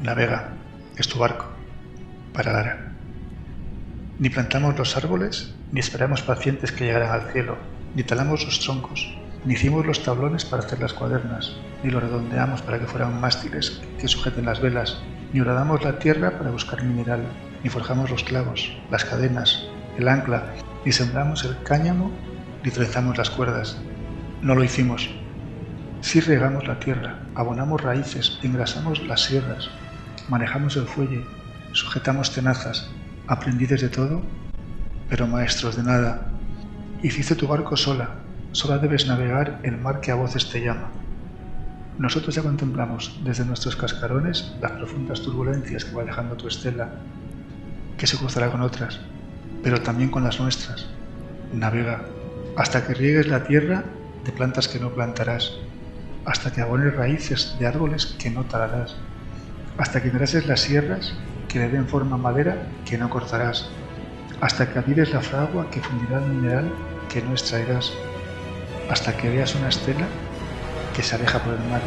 Navega, es tu barco, para Lara. Ni plantamos los árboles, ni esperamos pacientes que llegaran al cielo, ni talamos los troncos, ni hicimos los tablones para hacer las cuadernas, ni los redondeamos para que fueran mástiles que sujeten las velas, ni horadamos la tierra para buscar mineral, ni forjamos los clavos, las cadenas, el ancla, ni sembramos el cáñamo, ni trenzamos las cuerdas. No lo hicimos. Sí regamos la tierra, abonamos raíces, engrasamos las sierras, manejamos el fuelle, sujetamos tenazas, aprendices de todo, pero maestros de nada. Hiciste tu barco sola debes navegar el mar que a voces te llama. Nosotros ya contemplamos desde nuestros cascarones las profundas turbulencias que va dejando tu estela, que se cruzará con otras, pero también con las nuestras. Navega hasta que riegues la tierra de plantas que no plantarás, hasta que abones raíces de árboles que no talarás, hasta que engrases las sierras que le den forma a madera que no cortarás, hasta que avives la fragua que fundirá el mineral que no extraerás, hasta que veas una estela que se aleja por el mar.